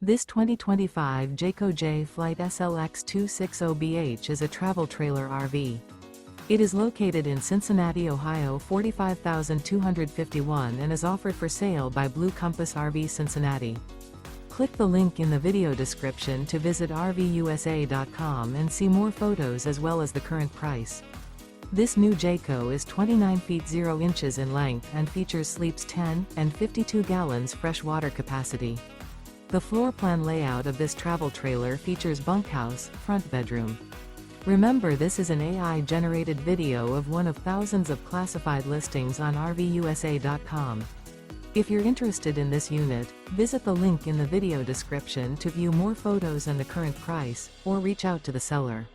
This 2025 Jayco Jay Flight SLX 260BH is a travel trailer RV. It is located in Cincinnati, Ohio 45251 and is offered for sale by Blue Compass RV Cincinnati. Click the link in the video description to visit RVUSA.com and see more photos as well as the current price. This new Jayco is 29 feet 0 inches in length and features sleeps 10 and 52 gallons fresh water capacity. The floor plan layout of this travel trailer features bunkhouse, front bedroom. Remember, this is an AI-generated video of one of thousands of classified listings on RVUSA.com. If you're interested in this unit, visit the link in the video description to view more photos and the current price, or reach out to the seller.